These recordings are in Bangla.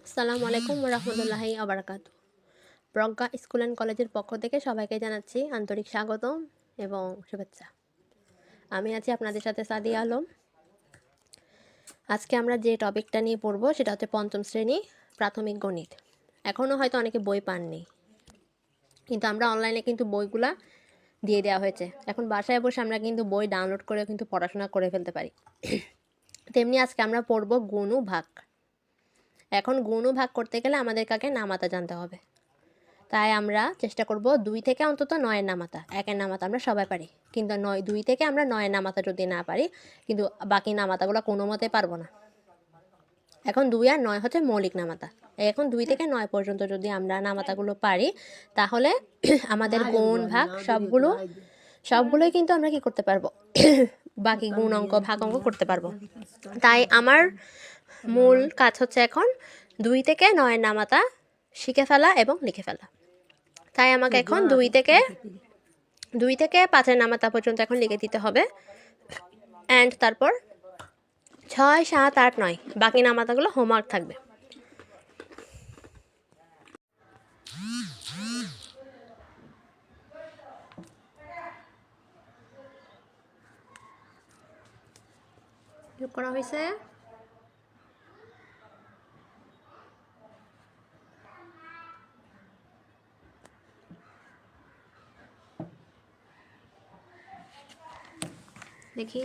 আসসালামু আলাইকুম রহমতুল্লাহি আবরাকাতু। প্রজ্ঞা স্কুল অ্যান্ড কলেজের পক্ষ থেকে সবাইকে জানাচ্ছি আন্তরিক স্বাগতম এবং শুভেচ্ছা। আমি আছি আপনাদের সাথে সাদিয়া আলম। আজকে আমরা যে টপিকটা নিয়ে পড়ব সেটা হচ্ছে পঞ্চম শ্রেণী প্রাথমিক গণিত। এখনও হয়তো অনেকে বই পাননি, কিন্তু আমরা অনলাইনে কিন্তু বইগুলা দিয়ে দেওয়া হয়েছে। এখন বাসায় বসে আমরা কিন্তু বই ডাউনলোড করে কিন্তু পড়াশোনা করে ফেলতে পারি। তেমনি আজকে আমরা পড়ব গুণ ও ভাগ। এখন গুণ ও ভাগ করতে গেলে আমাদের কাকে নামাতা জানতে হবে। তাই আমরা চেষ্টা করব 2 থেকে অন্তত 9 নামাতা। 1 নামাতা আমরা সবাই পারি, কিন্তু 2 থেকে আমরা 9 নামাতা যদি না পারি, কিন্তু বাকি নামাতাগুলো কোনো মতে পারবো না। এখন 2 আর 9 হচ্ছে মৌলিক নামাতা। এখন 2 থেকে 9 পর্যন্ত যদি আমরা নামাতাগুলো পারি, তাহলে আমাদের গুণ ভাগ সবগুলোই কিন্তু আমরা কি করতে পারবো, বাকি গুণ অঙ্ক ভাগ অঙ্ক করতে পারবো। তাই আমার মূল কাজ হচ্ছে এখন 2 থেকে 9 নামাতা শিখে ফেলা এবং লিখে ফেলা। তাই আমাকে এখন 2 থেকে 5 নামাতা পর্যন্ত এখন লিখে দিতে হবে। অ্যান্ড তারপর 6, 7, 8, 9 বাকি নামাতাগুলো হোমওয়ার্ক থাকবে। যোগ করা হয়েছে। দেখি,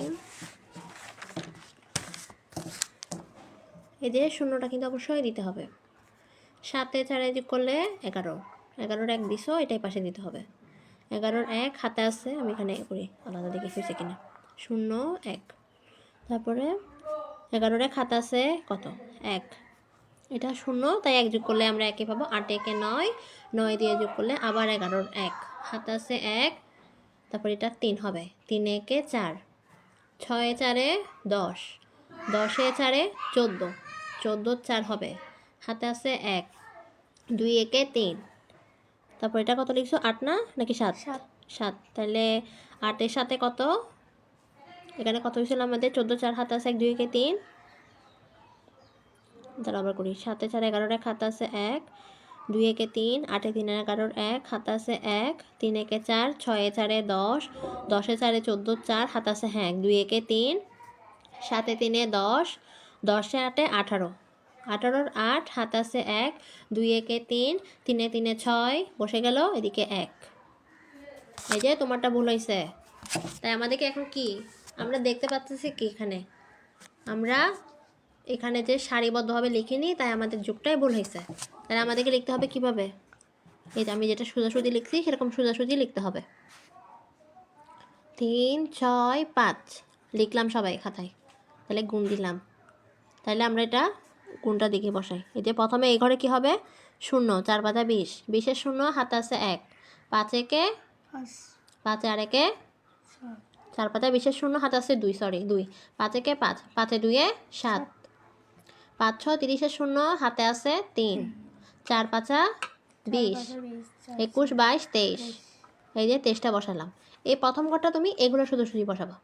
এই যে শূন্যটা কিন্তু অবশ্যই দিতে হবে। 7 4 যোগ করলে 11, 11-র 1 দিছো, এটাই পাশে দিতে হবে। 11-র 1 হাতে আছে, আমি এখানে করি আলাদা দেখি হয়েছে কিনা। 0 1, তারপরে 11-র 1 হাতে আছে কত, 1, এটা 0, তাই 1 যোগ করলে আমরা 1 পাবো। 8 1 9, 9 দিয়ে যোগ করলে আবার 11-র 1 হাতে আছে 1, তারপর এটা 3 হবে। 3 1 4, 6 4 10, 10 4 14, 14 4 হবে, হাতে আছে 1, 2 1 3, তারপর এটা কত লিখছো, 8 না নাকি 7? 7, তাহলে 8-এর সাথে কত, এখানে কত হয়েছিল আমাদের, 14 4 হাতে আছে 1, 2 1 3, তাহলে আবার করি। 7 4 11-র 1 হাতে আছে 1, 2 1 3, 8 3 11-র 1 হাতে আছে 1, 3 1 4, 6 4 10, 10 4 14 4 হাতে আছে 1, 2 1 3, 7 3 10, 10 8 18, 18-র 8 হাতে আছে 1, 2 1 3, 3 3 6 বসে গেল, এদিকে 1। এই যে তোমারটা ভুল হয়েছে। তাই আমাদেরকে এখন কি আমরা দেখতে পাচ্ছি কি, আমরা এখানে যে সারিবদ্ধভাবে লিখিনি, তাই আমাদের যুগটাই ভুল হয়েছে। তাই আমাদেরকে লিখতে হবে কিভাবে, এই যে আমি যেটা সোজাসুজি লিখছি সেরকম সোজাসুজি লিখতে হবে। 3 6 5 লিখলাম সবাই খাতায়, তাহলে গুণ দিলাম। তাহলে আমরা এটা গুণটা দিকে বসাই। এই যে প্রথমে এই ঘরে কি হবে, 0, 4 5 20, 20-এর 0 হাতে আছে 1, 5 1 5 আর 1 4 5 20-এর 0 হাতে আছে 2, সরি 2, 5 1 5, 5 2 7, 5 6 30-এর 0 হাতে আছে 3, 4 5 20, 21 22 23, এই যে 23টা বসালাম। এই প্রথম ঘরটা তুমি এগুলো শুধু বসাবো।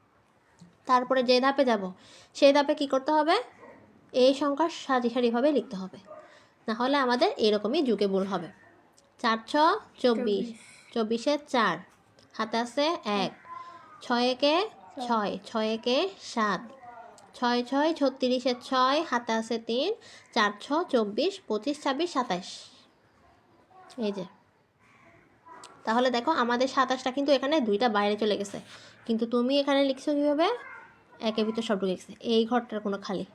তারপরে যে ধাপে যাব সেই ধাপে কি করতে হবে, এই সংখ্যা সারি সারিভাবে লিখতে হবে, না হলে আমাদের এরকমই যুগে ভুল হবে। 4 6 24, 24-এর 4 হাতে আছে 1, 6 1 6, 6 1 7, 6 6 36-এর 6 হাতে আছে 3, 4 6 24 25 26 27, এই যে। তাহলে দেখো আমাদের 27টা কিন্তু এখানে 2টা বাইরে চলে গেছে, কিন্তু তুমি এখানে লিখছো কীভাবে, একের ভিতর সব ঢুকে গেছে, এই ঘরটার কোনো খালি।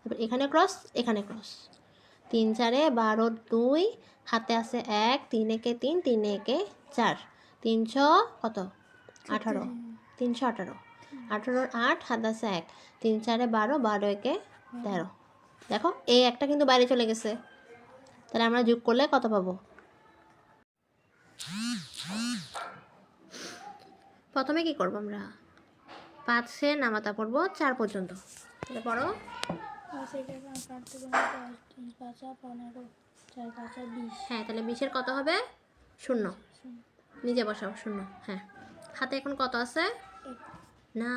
তারপর এখানে ক্রস, এখানে ক্রস। 3 4 12 2 হাতে আছে 1, 3 1 3, 3 1 4, 300 কত 18, 318, 18-র 8 হাতে আছে 1, 3 4 12, 12 1 13। দেখো এই একটা কিন্তু বাইরে চলে গেছে, তাহলে আমরা যোগ করলে কত পাবো। প্রথমে কি করব, আমরা 5-এর নামাতা পড়ব 4 পর্যন্ত। তাহলে পড়ো। 20, হ্যাঁ, তাহলে 20-এর কত হবে, 0, নিজে বসাও 0। হ্যাঁ, হাতে এখন কত আছে, না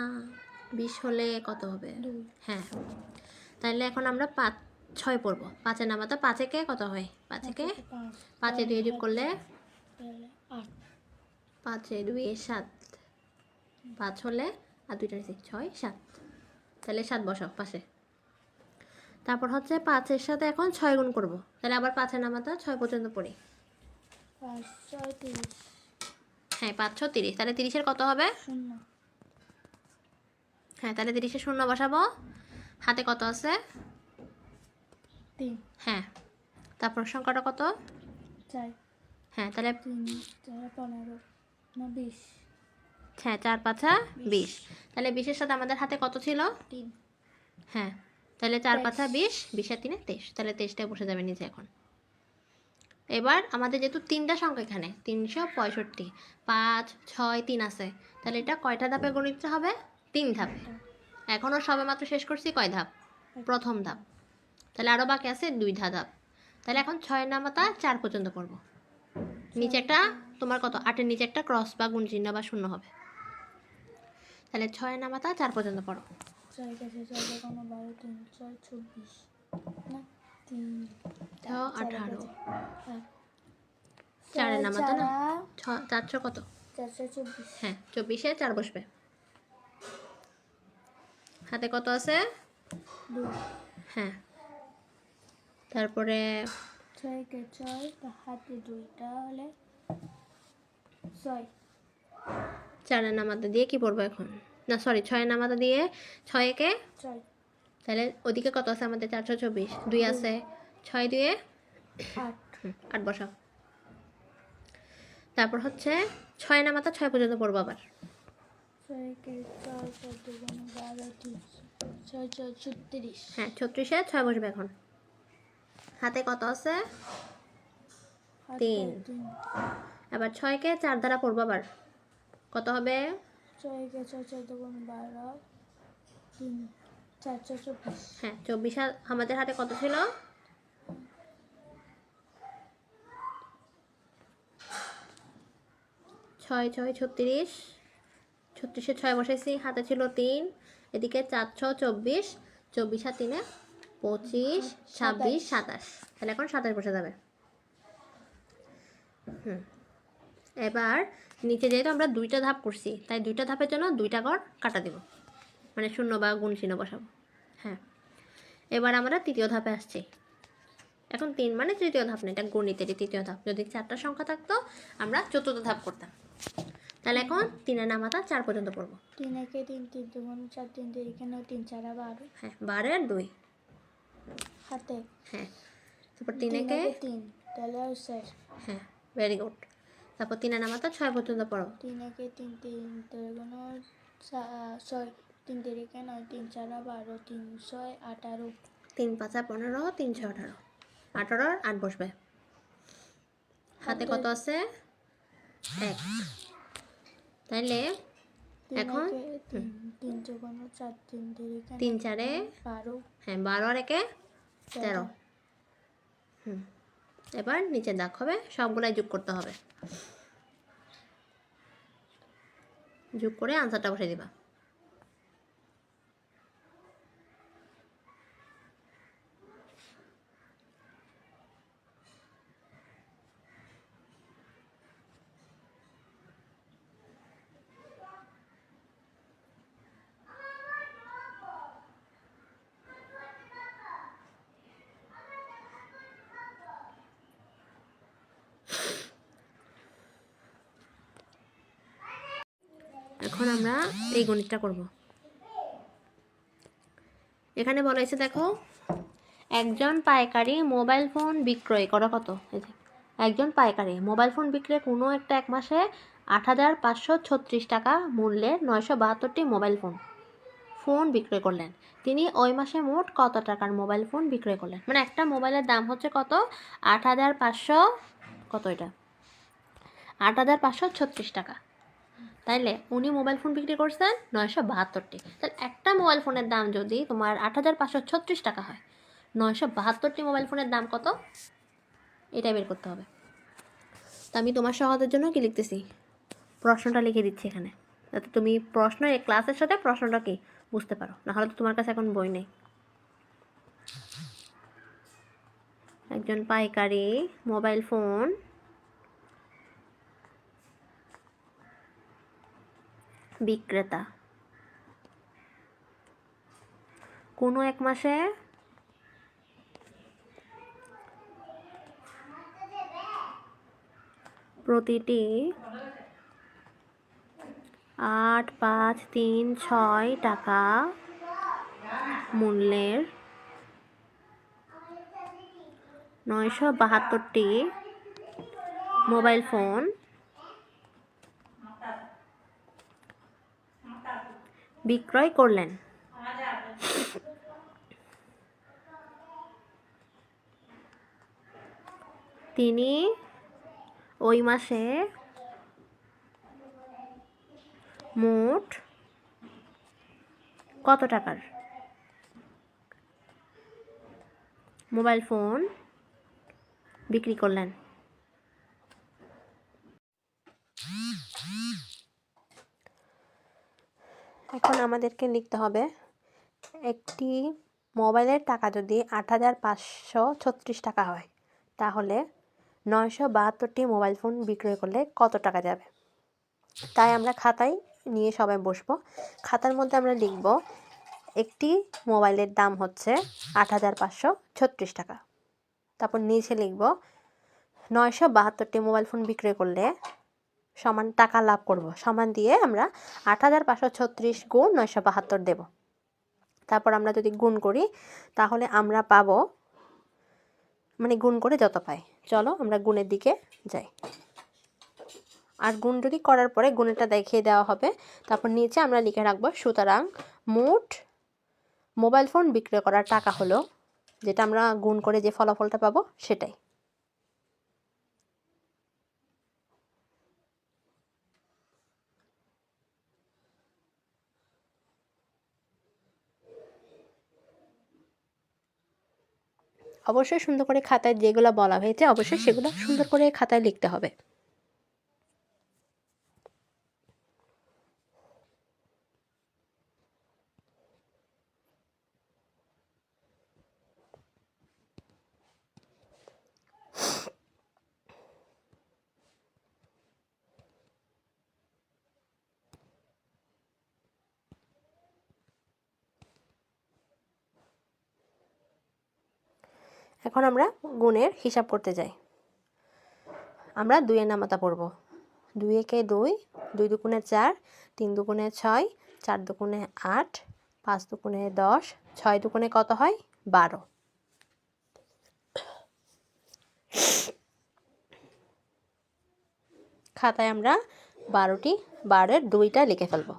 20 হলে কত হবে, হ্যাঁ। তাহলে এখন আমরা 6 পড়বো। 5-এ নামাতা 5-এ কত হয়? 5-এ 5-এ 2 যোগ করলে 8 5-এ 2 7, 5 হলে আর 2টা 6 7, তাহলে 7 বসাও পাশে। তারপর হচ্ছে 5-এর সাথে এখন 6 গুণ করবো, তাহলে আবার 5-এ নামাতা 6 পর্যন্ত পড়ি। 5 6 30 হ্যাঁ 5 6 30, তাহলে 30-এর কত হবে? 0 হ্যাঁ তাহলে 30-এ 0 বসাবো। হাতে কত আছে? 3 হ্যাঁ, তারপর সংখ্যাটা কত? 4 হ্যাঁ তাহলে 3 4 15 না 20 হ্যাঁ 4 5 20, তাহলে 20-এর সাথে আমাদের হাতে কত ছিল? 3 হ্যাঁ তাহলে 4 5 20, 20 আর 3 23, তাহলে 23টাই বসে যাবে নিচে এখন। এবার আমাদের যেহেতু 3টা সংখ্যা এখানে 365, 5 6 3 আছে, তাহলে এটা কয়টা ধাপে গণিত হবে? 3 ধাপে। এখনও সবে মাত্র শেষ করছি কয় ধাপ? প্রথম ধাপ। তাহলে আরও বাকি আছে 2টা ধাপ। তাহলে এখন 6 নামাতা 4 পর্যন্ত পড়বো। নিচে একটা তোমার কত 8-এর নিচে একটা ক্রস বা গুণ চিহ্ন বা শূন্য হবে। তাহলে 6 নামাতা 4 পর্যন্ত পড়ো। 6 কাছে 6 কোনো 12 3 6 24 না 3 18, 8 4-এর নামাতা না 400 কত? 424 হ্যাঁ 24-এ 4 বসবে। হাতে কত আছে? 2 হ্যাঁ তারপরে 6 কে 6 হাতে 2 তাহলে 6 4-এর নামাতা দিয়ে কি পড়বো এখন? না সরি 6-এর নামাতা দিয়ে 6-এ 6 তাহলে ওদিকে কত আছে আমাদের? 424, 2 আছে, 6 দিয়ে 8 8 বসাও। তারপর হচ্ছে 6 নামাতা 6 পর্যন্ত পড়বো আবার। 6 কে 6 4 কোনো 12 3 6 6 36 হ্যাঁ 36-এ 6 বসবে এখন। হাতে কত আছে? 3। এবার 6-কে 4 দ্বারা পড়বো আবার, কত হবে? 6 কে 6 4 কোনো 12 3 424 হ্যাঁ 24 আমাদের হাতে কত ছিল? 6 6 36, 36-এ 6 বসাইছি, হাতে ছিল 3, এদিকে 424, 24 আর 3-এ 25 26 27, তাহলে এখন 27 বসে যাবে। এবার নিচে যেহেতু আমরা 2টা ধাপ করছি, তাই 2টা ধাপের জন্য 2টা ঘর কাটা দেব, মানে শূন্য বা গুণ চিহ্ন বসাবো। হ্যাঁ এবার আমরা তৃতীয় ধাপে আসছি। এখন 3 মানে তৃতীয় ধাপ না, এটা গণিতেরই তৃতীয় ধাপ। যদি 4টা সংখ্যা থাকতো আমরা চতুর্থ ধাপ করতাম। তাহলে এখন 3-এর নামাতা 4 পর্যন্ত পড়বো। 3 একে 3 3 2 4 3 3 এখানে 3 4 12 হ্যাঁ 12 আর 2 হাতে হ্যাঁ তারপর 3-একে 3 তাহলে 6 হ্যাঁ ভেরি গুড। তারপর 3-এর নামাতা 6 পর্যন্ত পড়ো। 3 একে 3 3 কোনো 6 3 3 এখানে 3 4 12 3 6 18 3 5 15, 3 6 18, 18 আর 8 বসবে। হাতে কত আছে? 1। তাইলে এখন 3 কোনো 4 3 3 এখানে 3 4-এ 12 হ্যাঁ 12 আর 1-এ 13। এবার নিচে দাগ হবে, সবগুলাই যোগ করতে হবে। যোগ করে আনসারটা বসে দিবা। এখন আমরা এই গণিতটা করব। এখানে বলা হয়েছে দেখো, একজন পাইকারি মোবাইল ফোন বিক্রয় করা কত? একজন পাইকারি মোবাইল ফোন বিক্রয় কোনো একটা এক মাসে 8,536 টাকা মূল্যের 972টি মোবাইল ফোন বিক্রয় করলেন। তিনি ওই মাসে মোট কত টাকার মোবাইল ফোন বিক্রয় করলেন? মানে একটা মোবাইলের দাম হচ্ছে কত? 8,500 কত, এটা 8,536 টাকা। তাইলে উনি মোবাইল ফোন বিক্রি করছেন 972টি। তাহলে একটা মোবাইল ফোনের দাম যদি তোমার 8,536 টাকা হয়, 972টি মোবাইল ফোনের দাম কত? এটা বের করতে হবে। তো আমি তোমার সহজের জন্য কি লিখতেছি, প্রশ্নটা লিখে দিচ্ছি এখানে, যাতে তুমি প্রশ্ন এই ক্লাসের সাথে প্রশ্নটা কি বুঝতে পারো। নাহলে তো তোমার কাছে এখন বই নেই। একজন পাইকারি মোবাইল ফোন বিক্রেতা কোনো এক মাসে প্রতিটি 8,536 টাকা মূল্যের 972টি মোবাইল ফোন বিক্রয় করলেন। তিনি ওই মাসে মোট কত টাকার মোবাইল ফোন বিক্রি করলেন? এখন আমাদেরকে লিখতে হবে একটি মোবাইলের টাকা যদি 8,536 টাকা হয় তাহলে 972টি মোবাইল ফোন বিক্রয় করলে কত টাকা যাবে। তাই আমরা খাতায় নিয়ে সবাই বসবো। খাতার মধ্যে আমরা লিখব একটি মোবাইলের দাম হচ্ছে 8,536 টাকা। তারপর নিচে লিখব 972টি মোবাইল ফোন বিক্রয় করলে সমান টাকা লাভ করব, সমান দিয়ে আমরা 8,536 গুণ 972 দেব। তারপর আমরা যদি গুণ করি তাহলে আমরা পাবো, মানে গুণ করে যত পাই। চলো আমরা গুণের দিকে যাই। আর গুণ যদি করার পরে গুণেরটা দেখিয়ে দেওয়া হবে। তারপর নিচে আমরা লিখে রাখবো সুতরাং মোট মোবাইল ফোন বিক্রয় করার টাকা হলো, যেটা আমরা গুণ করে যে ফলাফলটা পাবো সেটাই। অবশ্যই সুন্দর করে খাতায় যেগুলো বলা হয়েছে অবশ্যই সেগুলো সুন্দর করে খাতায় লিখতে হবে। এখন আমরা গুণের হিসাব করতে যাই। আমরা 2-এর নামাতা পড়ব। 2 একে 2, 2 দুগুণে 4, 3 দুগুণে 6, 4 দুগুণে 8, 5 দুগুণে 10, 6 দুগুণে কত হয় 12। খাতায় আমরা 12-এর 2টা লিখে ফেলব।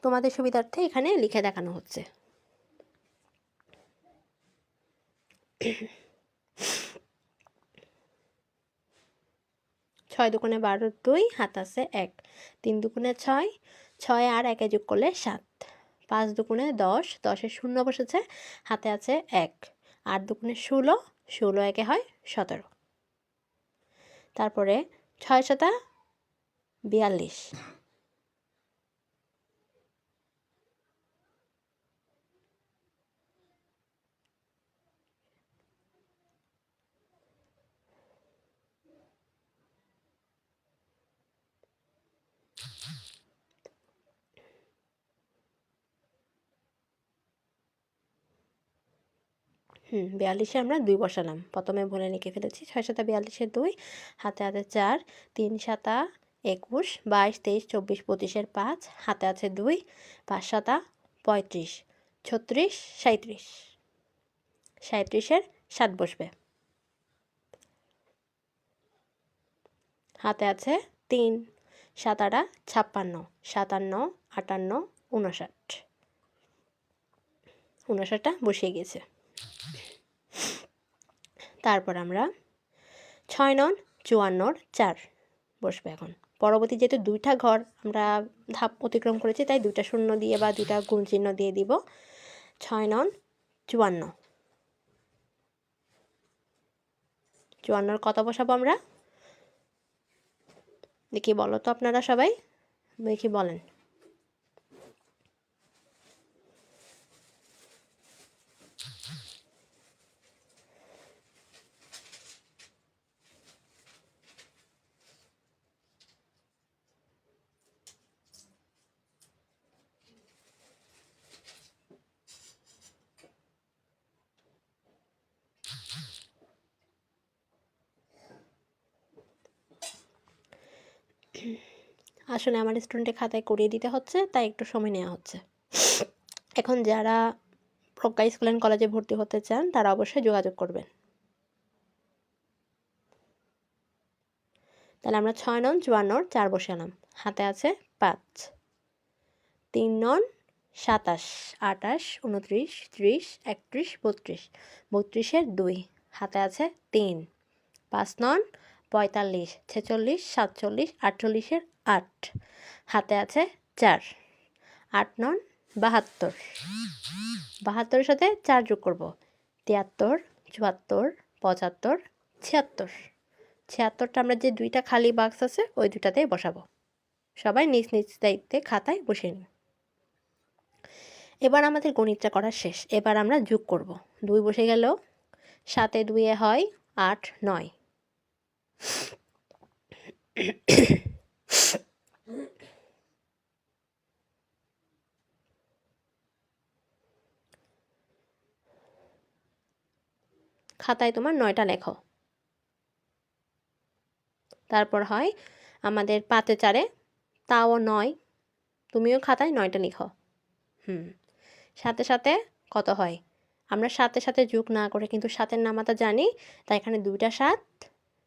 তোমাদের সুবিধার্থে এখানে লিখে দেখানো হচ্ছে। ছয় দুগুণে 12, 2 হাত আছে 1, 3 দুগুণে 6, 6 আর 1 যোগ করলে 7, 5 দুগুণে 10, 10-এর শূন্য বসেছে হাতে আছে 1, 8 দুগুণে 16, 16 একে হয় 17। তারপরে 6 7 42, 42-এ আমরা 2 বসালাম, প্রথমে ভুলে লিখে ফেলেছি। 6 7 42-এর 2, হাতে আছে 4, 3 7 21, 22 23 24 25-এর 5, হাতে আছে 2, 5 7 35, 36 37, 37-এর 7 বসবে, হাতে আছে 3, 7 8 56, 57 58 59, 59টা বসিয়ে গেছে। তারপর আমরা 6 9 54-এর 4 বসবে এখন। পরবর্তী যেহেতু 2টা ঘর আমরা ধাপ অতিক্রম করেছি, তাই 2টা শূন্য দিয়ে বা 2টা গুণ চিহ্ন দিয়ে দিব। 6 নং 54। 54 কত বসাবো আমরা? দেখি বলো তো আপনারা সবাই, দেখি বলেন। আসলে আমার স্টুডেন্টের খাতায় করিয়ে দিতে হচ্ছে, তাই একটু সময় নেওয়া হচ্ছে। এখন যারা প্রজ্ঞা স্কুল অ্যান্ড কলেজে ভর্তি হতে চান তারা অবশ্যই যোগাযোগ করবেন। তাহলে আমরা 6 নং 54 4 বসালাম, হাতে আছে 5। 3 নং 27 28 29 30 31 32, 32-এর 2, হাতে আছে 3। 5 নং 45 46 47 48-এর 8, হাতে আছে 4। 8 নং 72, 72-এর সাথে 4 যোগ করব, 73 74 75 76। 76টা আমরা যে 2টা খালি বাক্স আছে ওই 2টাতেই বসাবো। সবাই নিজ নিজ দায়িত্বে খাতায় বসিয়ে নিন। এবার আমাদের গণিতটা করা শেষ। এবার আমরা যোগ করব। 2 বসে গেল, 7-এ 2-এ হয় 8 9। খাতায় তোমার 9টা লেখো। তারপর হয় আমাদের 5-এ 4-এ, তাও 9, তুমিও খাতায় 9টা লিখো। সাথে সাথে কত হয়? আমরা সাথে সাথে যোগ না করে কিন্তু 7-এর নামাতা জানি, তাই এখানে 2টা 7,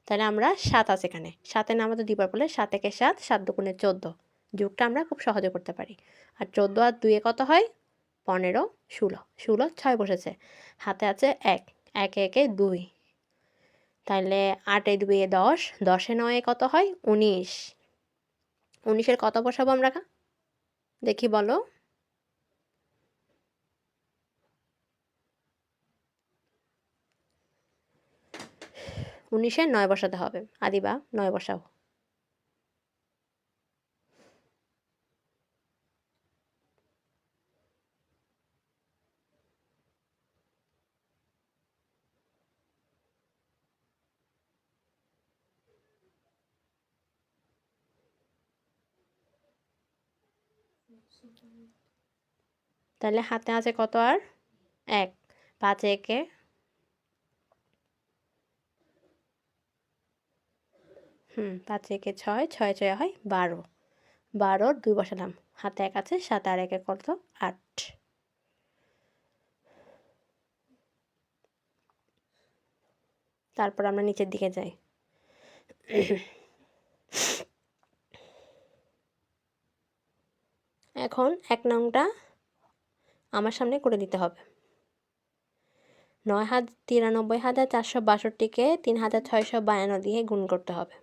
তাহলে আমরা 7 আছে এখানে। 7-এর নামাতা দিবার বলে 7 একে 7, 7 দুগুণে 14। যোগটা আমরা খুব সহজে করতে পারি। আর 14 আর 2-এ কত হয়? 15 16, 16 6 বসেছে, হাতে আছে 1, 1 একে 2, তাহলে 8-এ 2-এ 10, 10-এ 9-এ কত হয়? 19। 19-এর কত বসাবো আমরা? দেখি বলো। 19-এর 9 বসাতে হবে। আদিবা 9 বসাও। তাহলে হাতে আছে কত আর? 1। 5 একে 5 একে 6, 6 6 হয় 12, 12-র 2 বসালাম, হাতে 1 আছে, 7 আর 1-এ কত? 8। তারপর আমরা নিচের দিকে যাই। এখন 1 নংটা আমার সামনে করে দিতে হবে। 93,462-কে 3,652 দিয়ে গুণ করতে হবে।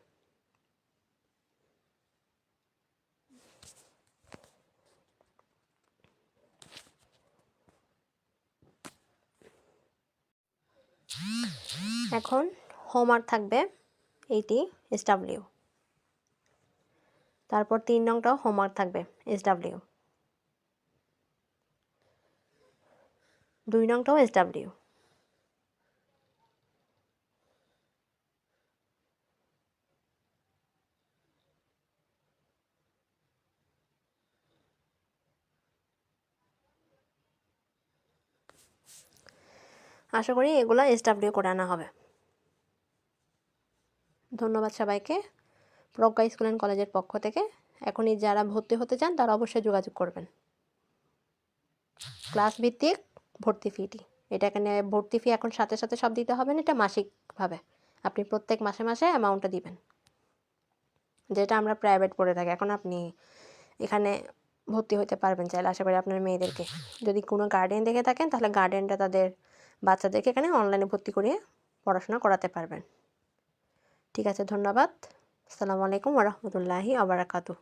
এখন হোমওয়ার্ক থাকবে এইটি SW, তারপর 3 নংটাও হোমওয়ার্ক থাকবে SW, 2 নংটাও SW। আশা করি এগুলো SW করে আনা হবে। ধন্যবাদ সবাইকে প্রজ্ঞা স্কুল অ্যান্ড কলেজের পক্ষ থেকে। এখনই যারা ভর্তি হতে চান তারা অবশ্যই যোগাযোগ করবেন। ক্লাস ভিত্তিক ভর্তি ফিটি, এটা এখানে ভর্তি ফি এখন সাথে সাথে সব দিতে হবে না, এটা মাসিকভাবে আপনি প্রত্যেক মাসে মাসে অ্যামাউন্টটা দিবেন, যেটা আমরা প্রাইভেট পড়ে থাকি। এখন আপনি এখানে ভর্তি হতে পারবেন চাইলে, আশা করি আপনার মেয়েদেরকে। যদি কোনো গার্ডিয়ান দেখে থাকেন তাহলে গার্ডিয়ানরা তাদের বাচ্চাদেরকে এখানে অনলাইনে ভর্তি করিয়ে পড়াশোনা করাতে পারবেন। ঠিক আছে, ধন্যবাদ। আসসালামু আলাইকুম ওয়া রাহমাতুল্লাহি ওয়া বারাকাতুহু।